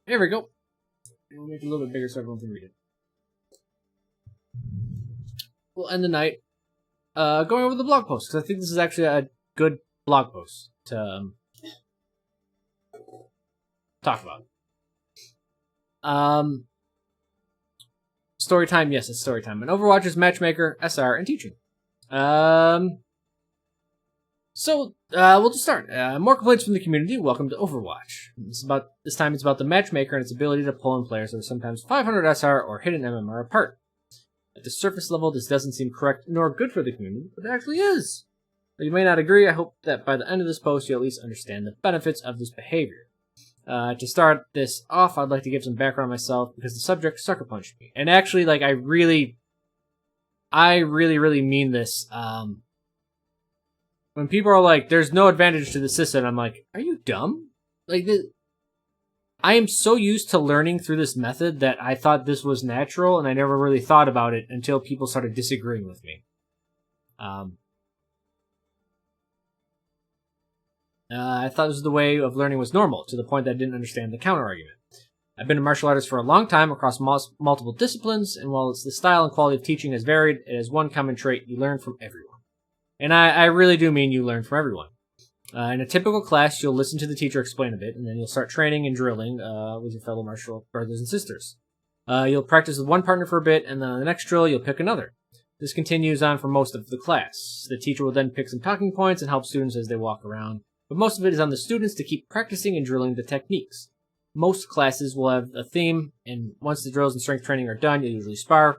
There we go. We'll make it a little bit bigger so everyone can read it. We'll end the night going over the blog post, because I think this is actually a good blog post to talk about. Story time, yes, it's story time. And Overwatch is Matchmaker, SR, and teaching. We'll just start. More complaints from the community. Welcome to Overwatch. This time it's about the Matchmaker and its ability to pull in players that are sometimes 500 SR or hidden MMR apart. At the surface level, this doesn't seem correct nor good for the community, but it actually is. Though you may not agree, I hope that by the end of this post you at least understand the benefits of this behavior. To start this off, I'd like to give some background on myself because the subject sucker punched me. And actually, I really mean this. When people are like, there's no advantage to the system, I'm like, are you dumb? I am so used to learning through this method that I thought this was natural, and I never really thought about it until people started disagreeing with me. I thought this was the way of learning was normal, to the point that I didn't understand the counter-argument. I've been a martial artist for a long time across multiple disciplines, and while the style and quality of teaching has varied, it has one common trait: you learn from everyone. And I really do mean you learn from everyone. In a typical class, you'll listen to the teacher explain a bit, and then you'll start training and drilling with your fellow martial brothers and sisters. You'll practice with one partner for a bit, and then on the next drill, you'll pick another. This continues on for most of the class. The teacher will then pick some talking points and help students as they walk around, but most of it is on the students to keep practicing and drilling the techniques. Most classes will have a theme, and once the drills and strength training are done, you'll usually spar.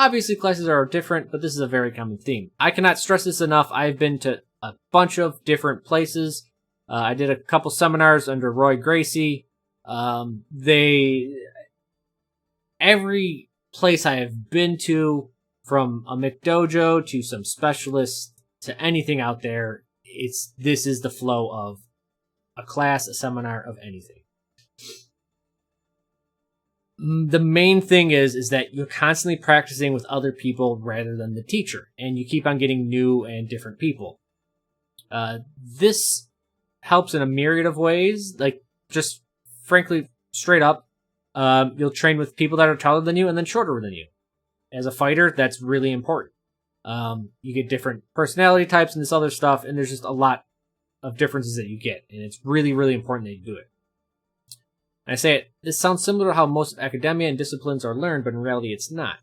Obviously, classes are different, but this is a very common theme. I cannot stress this enough. I've been to a bunch of different places. I did a couple seminars under Roy Gracie. Every place I have been to, from a McDojo to some specialists to anything out there, this is the flow of a class, a seminar, of anything. The main thing is that you're constantly practicing with other people rather than the teacher, and you keep on getting new and different people. This helps in a myriad of ways, just frankly, straight up. You'll train with people that are taller than you and then shorter than you. As a fighter, that's really important. You get different personality types and this other stuff, and there's just a lot of differences that you get, and it's really, really important that you do it. And I say it, this sounds similar to how most of academia and disciplines are learned, but in reality it's not.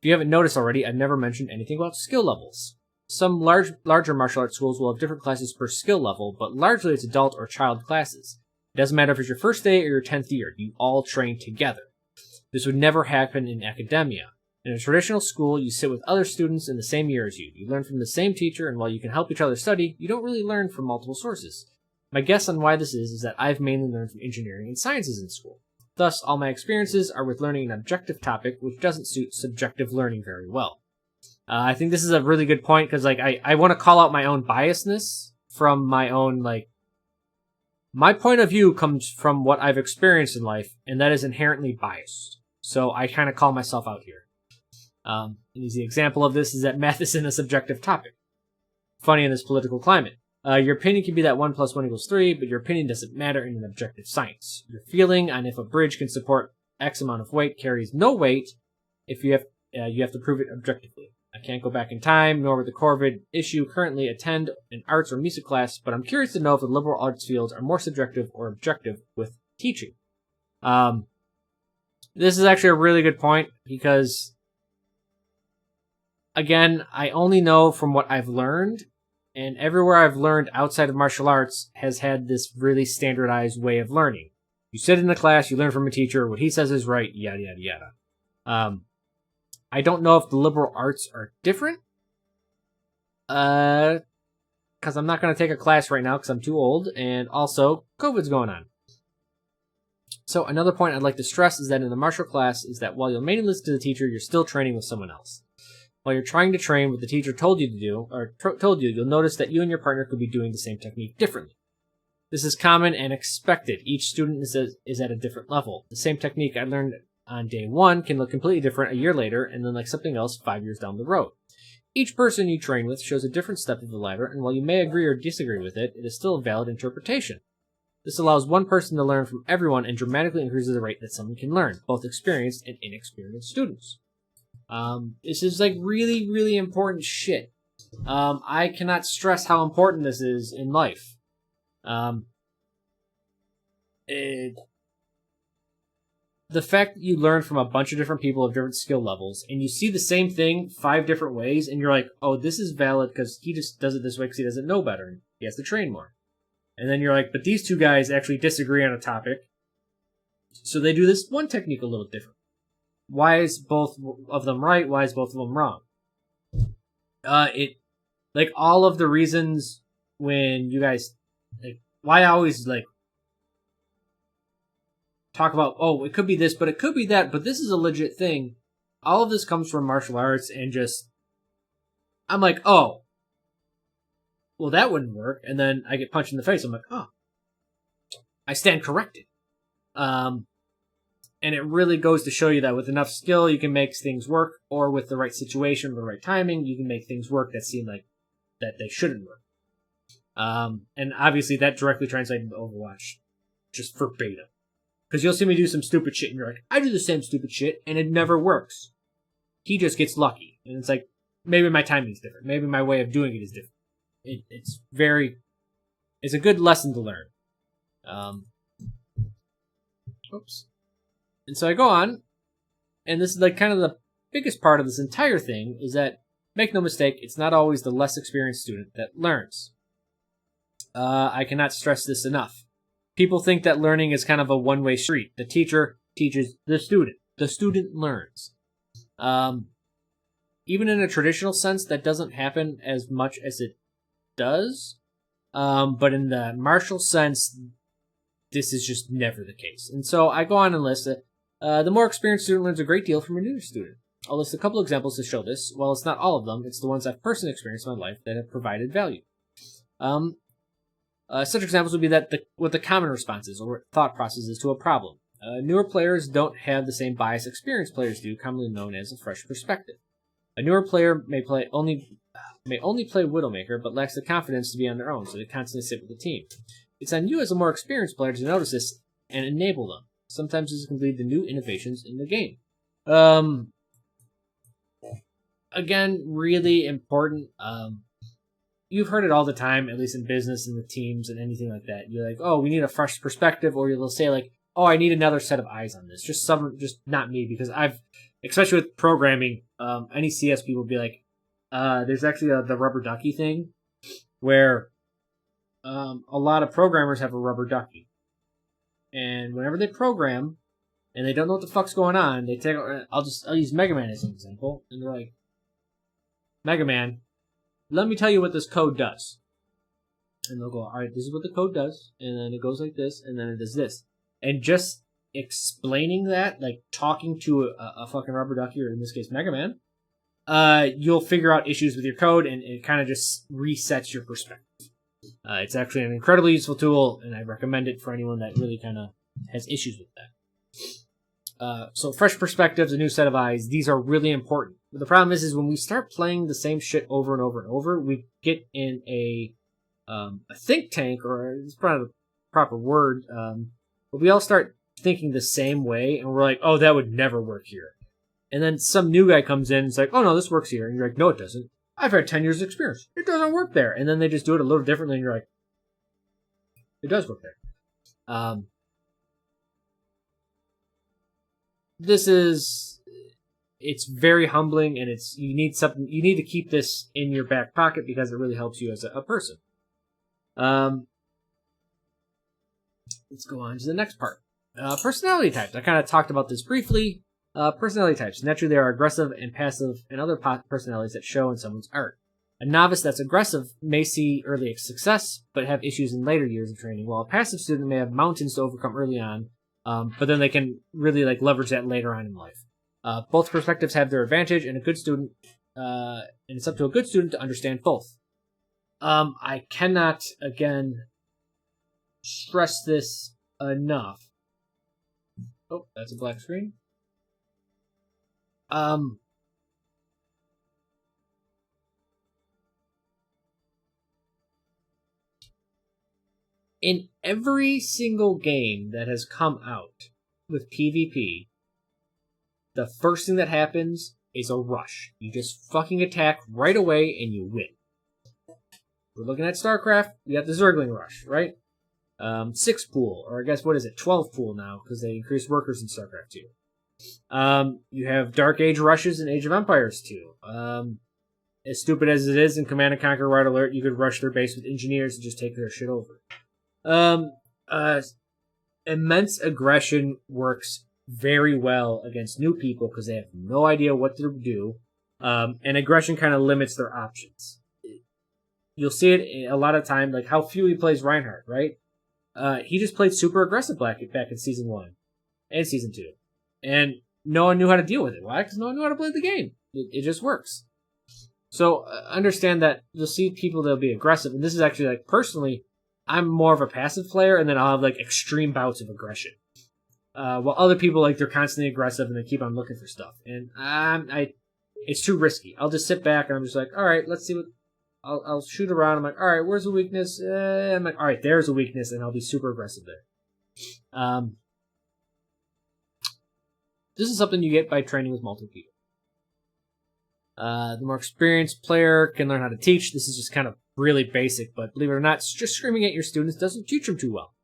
If you haven't noticed already, I've never mentioned anything about skill levels. Some larger martial arts schools will have different classes per skill level, but largely it's adult or child classes. It doesn't matter if it's your first day or your 10th year, you all train together. This would never happen in academia. In a traditional school, you sit with other students in the same year as you. You learn from the same teacher, and while you can help each other study, you don't really learn from multiple sources. My guess on why this is that I've mainly learned from engineering and sciences in school. Thus, all my experiences are with learning an objective topic, which doesn't suit subjective learning very well. I think this is a really good point, because I want to call out my own biasness from my own, my point of view comes from what I've experienced in life, and that is inherently biased. So I kind of call myself out here. An easy example of this is that math isn't a subjective topic. Funny in this political climate. Your opinion can be that 1 + 1 = 3, but your opinion doesn't matter in an objective science. Your feeling on if a bridge can support X amount of weight carries no weight if you have to prove it objectively. I can't go back in time, nor would the core of an issue currently attend an arts or music class, but I'm curious to know if the liberal arts fields are more subjective or objective with teaching. This is actually a really good point, because, again, I only know from what I've learned, and everywhere I've learned outside of martial arts has had this really standardized way of learning. You sit in a class, you learn from a teacher, what he says is right, yada, yada, yada. I don't know if the liberal arts are different, because I'm not going to take a class right now because I'm too old, and also, COVID's going on. So another point I'd like to stress is that in the martial class is that while you'll mainly listen to the teacher, you're still training with someone else. While you're trying to train what the teacher told you to do, or told you, you'll notice that you and your partner could be doing the same technique differently. This is common and expected. Each student is at a different level. The same technique I learned on day 1 can look completely different a year later, and then like something else 5 years down the road. Each person you train with shows a different step of the ladder, and while you may agree or disagree with it, it is still a valid interpretation. This allows one person to learn from everyone and dramatically increases the rate that someone can learn, both experienced and inexperienced students. This is like really, really important shit. I cannot stress how important this is in life. The fact that you learn from a bunch of different people of different skill levels, and you see the same thing 5 different ways, and you're like, oh, this is valid because he just does it this way because he doesn't know better, and he has to train more. And then you're like, but these 2 guys actually disagree on a topic, so they do this one technique a little different. Why is both of them right? Why is both of them wrong? Like, all of the reasons when you guys, like, why I always, like, talk about, oh, it could be this, but it could be that, but this is a legit thing. All of this comes from martial arts, and just, I'm like, oh, well, that wouldn't work. And then I get punched in the face. I'm like, oh, I stand corrected. And it really goes to show you that with enough skill, you can make things work, or with the right situation, the right timing, you can make things work that seem like that they shouldn't work. And obviously that directly translates into Overwatch, just verbatim. Because you'll see me do some stupid shit, and you're like, I do the same stupid shit, and it never works. He just gets lucky. And it's like, maybe my timing's different. Maybe my way of doing it is different. It's a good lesson to learn. Oops. And so I go on, and this is like kind of the biggest part of this entire thing, is that, make no mistake, it's not always the less experienced student that learns. I cannot stress this enough. People think that learning is kind of a one-way street. The teacher teaches the student learns. Even in a traditional sense, that doesn't happen as much as it does. But in the martial sense, this is just never the case. And so I go on and list it. The more experienced student learns a great deal from a new student. I'll list a couple examples to show this. While it's not all of them, it's the ones I've personally experienced in my life that have provided value. Such examples would be what the common response is, or thought process is to a problem. Newer players don't have the same bias experienced players do, commonly known as a fresh perspective. A newer player may only play Widowmaker, but lacks the confidence to be on their own, so they constantly sit with the team. It's on you as a more experienced player to notice this and enable them. Sometimes this can lead to new innovations in the game. Again, really important. You've heard it all the time, at least in business and with teams and anything like that. You're like, oh, we need a fresh perspective, or they'll say like, oh, I need another set of eyes on this. Just not me, because especially with programming, any CS people be like, there's actually the rubber ducky thing, where a lot of programmers have a rubber ducky, and whenever they program and they don't know what the fuck's going on, they take. I'll use Mega Man as an example, and they're like, Mega Man, let me tell you what this code does. And they'll go, all right, this is what the code does, and then it goes like this, and then it does this. And just explaining that, like talking to a fucking rubber ducky, or in this case, Mega Man, you'll figure out issues with your code, and it kind of just resets your perspective. It's actually an incredibly useful tool, and I recommend it for anyone that really kind of has issues with that. So fresh perspectives, a new set of eyes, these are really important. But the problem is when we start playing the same shit over and over and over, we get in a think tank, or it's probably the proper word, but we all start thinking the same way, and we're like, oh, that would never work here. And then some new guy comes in and it's like, oh no, this works here. And you're like, no, it doesn't. I've had 10 years of experience. It doesn't work there. And then they just do it a little differently, and you're like, it does work there. It's very humbling, and you need to keep this in your back pocket because it really helps you as a person. Let's go on to the next part. Personality types. I kind of talked about this briefly. Personality types. Naturally, there are aggressive and passive and other personalities that show in someone's art. A novice that's aggressive may see early success, but have issues in later years of training, while a passive student may have mountains to overcome early on, but then they can really leverage that later on in life. Both perspectives have their advantage, and and it's up to a good student to understand both. I cannot, again, stress this enough. Oh, that's a black screen. In every single game that has come out with PvP, the first thing that happens is a rush. You just fucking attack right away and you win. We're looking at StarCraft, we got the Zergling rush, right? 6 pool, or I guess what is it, 12 pool now, because they increased workers in StarCraft 2. You have Dark Age rushes in Age of Empires 2. As stupid as it is in Command & Conquer Red Alert, you could rush their base with engineers and just take their shit over. Immense aggression works very well against new people because they have no idea what to do, and aggression kind of limits their options. You'll see it a lot of time, like how Fury plays Reinhardt, right? He just played super aggressive back in Season 1 and Season 2. And no one knew how to deal with it. Why? Because no one knew how to play the game. It just works. So understand that you'll see people that'll be aggressive. And this is actually, like, personally, I'm more of a passive player, and then I'll have, like, extreme bouts of aggression. While other people, like, they're constantly aggressive and they keep on looking for stuff. And it's too risky. I'll just sit back and I'm just like, all right, let's see what... I'll shoot around. I'm like, all right, where's the weakness? I'm like, all right, there's a weakness, and I'll be super aggressive there. This is something you get by training with multiple people. The more experienced player can learn how to teach. This is just kind of really basic, but believe it or not, just screaming at your students doesn't teach them too well.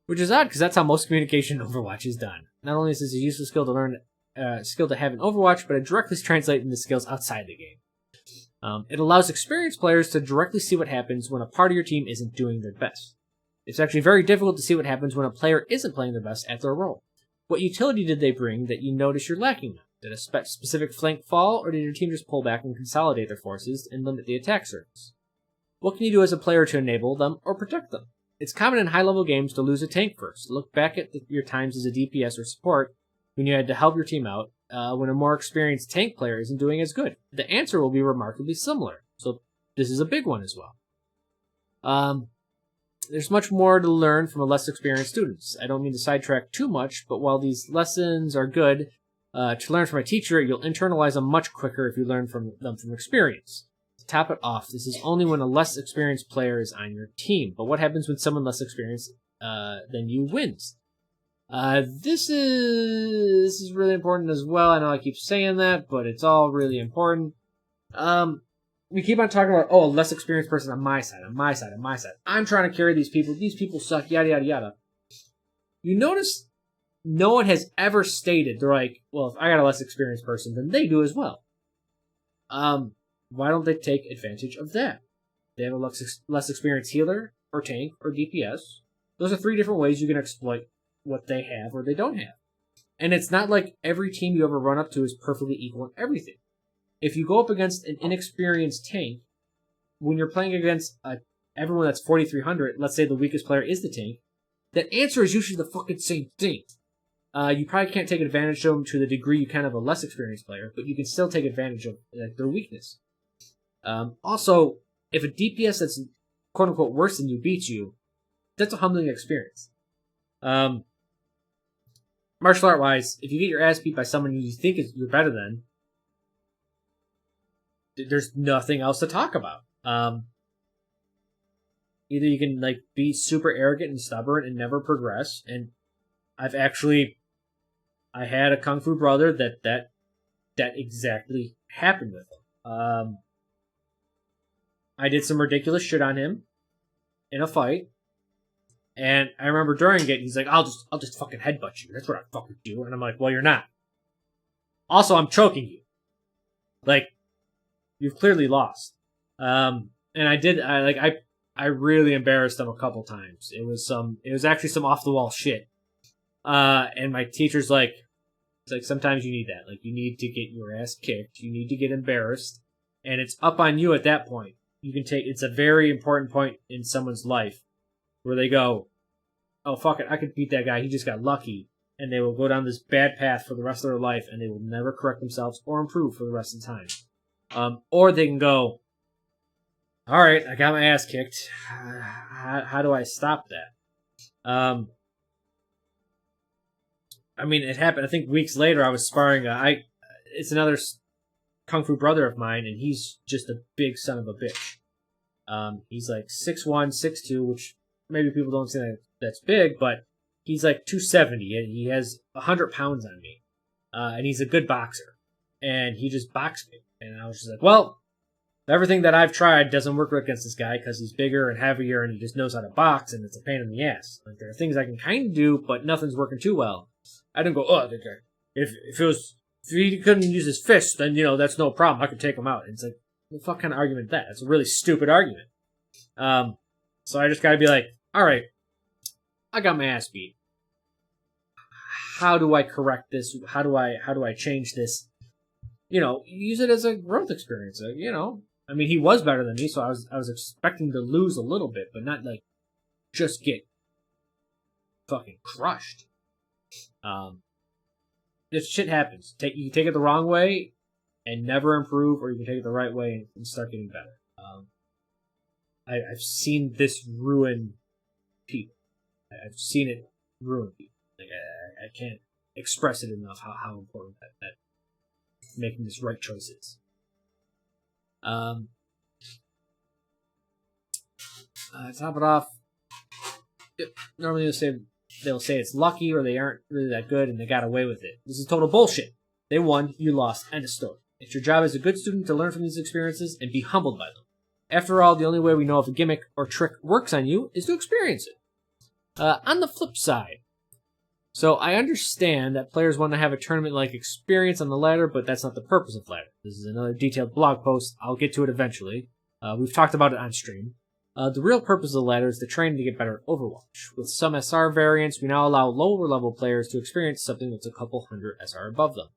Which is odd, because that's how most communication in Overwatch is done. Not only is this a useful skill to learn, skill to have in Overwatch, but it directly translates into skills outside the game. It allows experienced players to directly see what happens when a part of your team isn't doing their best. It's actually very difficult to see what happens when a player isn't playing their best at their role. What utility did they bring that you notice you're lacking now? Did a specific flank fall, or did your team just pull back and consolidate their forces and limit the attack surface? What can you do as a player to enable them or protect them? It's common in high-level games to lose a tank first. Look back at your times as a DPS or support when you had to help your team out, when a more experienced tank player isn't doing as good. The answer will be remarkably similar, so this is a big one as well. There's much more to learn from a less experienced students. I don't mean to sidetrack too much, but while these lessons are good to learn from a teacher, you'll internalize them much quicker if you learn from them from experience. To top it off, this is only when a less experienced player is on your team. But what happens when someone less experienced than you wins? This is really important as well. I know I keep saying that, but it's all really important. We keep on talking about, a less experienced person on my side. I'm trying to carry these people. These people suck, yada, yada, yada. You notice no one has ever stated, they're like, well, if I got a less experienced person, then they do as well. Why don't they take advantage of that? They have a less experienced healer, or tank, or DPS. Those are 3 different ways you can exploit what they have or they don't have. And it's not like every team you ever run up to is perfectly equal in everything. If you go up against an inexperienced tank, when you're playing against everyone that's 4,300, let's say the weakest player is the tank, that answer is usually the fucking same thing. You probably can't take advantage of them to the degree you can of a less experienced player, but you can still take advantage of their weakness. Also, if a DPS that's quote-unquote worse than you beats you, that's a humbling experience. Martial art-wise, if you get your ass beat by someone you think you're better than, there's nothing else to talk about. Either you can be super arrogant and stubborn and never progress, and I had a Kung Fu brother that exactly happened with him. I did some ridiculous shit on him in a fight, and I remember during it, he's like, I'll just fucking headbutt you. That's what I fucking do. And I'm like, well, you're not. Also, I'm choking you. You've clearly lost. And I really embarrassed him a couple times. It was actually some off the wall shit. And my teacher's like, sometimes you need that. You need to get your ass kicked. You need to get embarrassed. And it's up on you at that point. It's a very important point in someone's life where they go, oh, fuck it, I could beat that guy. He just got lucky. And they will go down this bad path for the rest of their life, and they will never correct themselves or improve for the rest of the time. Or they can go, all right, I got my ass kicked. How do I stop that? It happened. I think weeks later, I was sparring. It's another Kung Fu brother of mine, and he's just a big son of a bitch. He's 6'1", 6'2", which maybe people don't say that's big, but he's like 270 and he has 100 pounds on me. And he's a good boxer. And he just boxed me. And I was just like, well, everything that I've tried doesn't work against this guy because he's bigger and heavier and he just knows how to box and it's a pain in the ass. Like, there are things I can kind of do, but nothing's working too well. I didn't go, oh, okay. If he couldn't use his fist, then, that's no problem. I could take him out. And it's like, what the fuck kind of argument is that? It's a really stupid argument. So I just gotta be like, all right, I got my ass beat. How do I correct this? How do I change this? Use it as a growth experience. I mean, he was better than me, so I was expecting to lose a little bit, but not like just get fucking crushed. This shit happens. You can take it the wrong way and never improve, or you can take it the right way and start getting better. I've seen this ruin people. I've seen it ruin people. Like, I can't express it enough how important that making this right choice is. Top it off. Normally they'll say it's lucky or they aren't really that good and they got away with it. This is total bullshit. They won, you lost, end of story. It's your job as a good student to learn from these experiences and be humbled by them. After all, the only way we know if a gimmick or trick works on you is to experience it. On the flip side, so I understand that players want to have a tournament-like experience on the ladder, but that's not the purpose of ladder. This is another detailed blog post. I'll get to it eventually. We've talked about it on stream. The real purpose of the ladder is to train to get better at Overwatch. With some SR variants, we now allow lower-level players to experience something that's a couple hundred SR above them.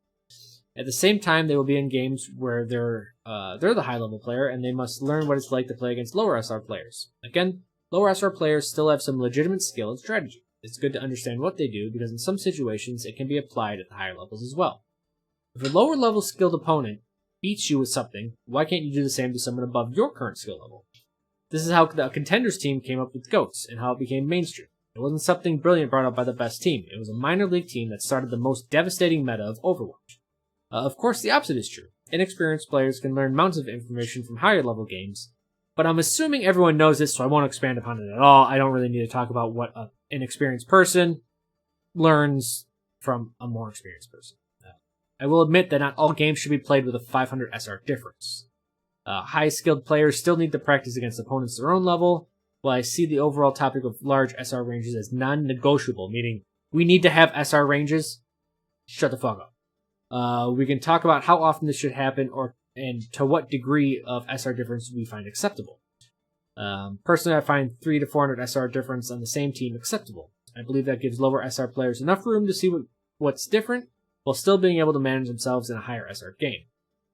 At the same time, they will be in games where they're the high-level player, and they must learn what it's like to play against lower SR players. Again, lower SR players still have some legitimate skill and strategy. It's good to understand what they do, because in some situations, it can be applied at the higher levels as well. If a lower-level skilled opponent beats you with something, why can't you do the same to someone above your current skill level? This is how the Contenders team came up with GOATs, and how it became mainstream. It wasn't something brilliant brought up by the best team. It was a minor league team that started the most devastating meta of Overwatch. Of course, the opposite is true. Inexperienced players can learn mountains of information from higher level games, but I'm assuming everyone knows this, so I won't expand upon it at all. I don't really need to talk about what an inexperienced person learns from a more experienced person. I will admit that not all games should be played with a 500 SR difference. High-skilled players still need to practice against opponents their own level, while I see the overall topic of large SR ranges as non-negotiable, meaning we need to have SR ranges. Shut the fuck up. We can talk about how often this should happen and to what degree of SR difference we find acceptable. Personally, I find 300 to 400 SR difference on the same team acceptable. I believe that gives lower SR players enough room to see what's different, while still being able to manage themselves in a higher SR game.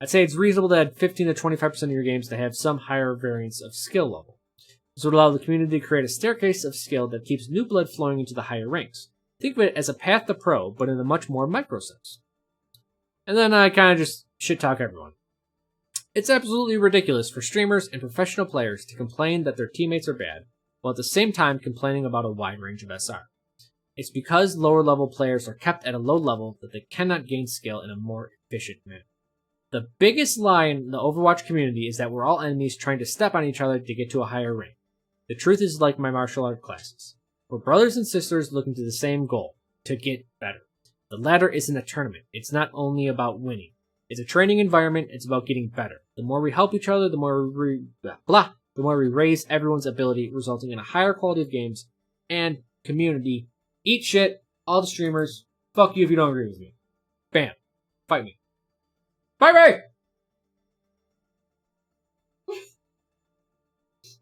I'd say it's reasonable to add 15 to 25% of your games to have some higher variance of skill level. This would allow the community to create a staircase of skill that keeps new blood flowing into the higher ranks. Think of it as a path to pro, but in a much more micro sense. And then I kind of just shit-talk everyone. It's absolutely ridiculous for streamers and professional players to complain that their teammates are bad, while at the same time complaining about a wide range of SR. It's because lower-level players are kept at a low level that they cannot gain skill in a more efficient manner. The biggest lie in the Overwatch community is that we're all enemies trying to step on each other to get to a higher rank. The truth is like my martial art classes. We're brothers and sisters looking to the same goal, to get better. The ladder isn't a tournament. It's not only about winning. It's a training environment. It's about getting better. The more we help each other, the more we raise everyone's ability, resulting in a higher quality of games and community. Eat shit, all the streamers. Fuck you if you don't agree with me. Bam. Fight me. Fight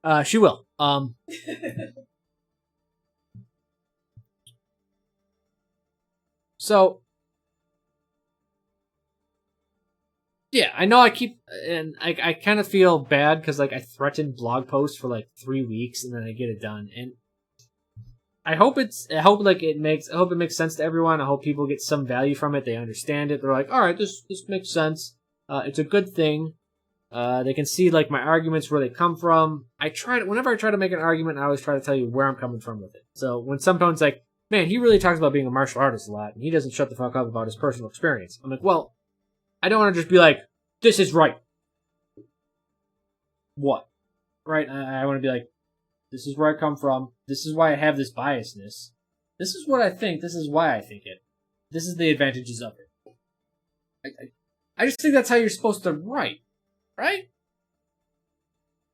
me! She will. So, yeah, I know I kind of feel bad because, like, I threatened blog posts for, like, 3 weeks and then I get it done. And I hope it makes sense to everyone. I hope people get some value from it. They understand it. They're like, alright, this makes sense. It's a good thing. They can see, like, my arguments, where they come from. Whenever I try to make an argument, I always try to tell you where I'm coming from with it. So when someone's like, man, he really talks about being a martial artist a lot, and he doesn't shut the fuck up about his personal experience. I'm like, well, I don't want to just be like, this is right. What? Right? I want to be like, This is where I come from. This is why I have this biasness. This is what I think. This is why I think it. This is the advantages of it. I just think that's how you're supposed to write, right?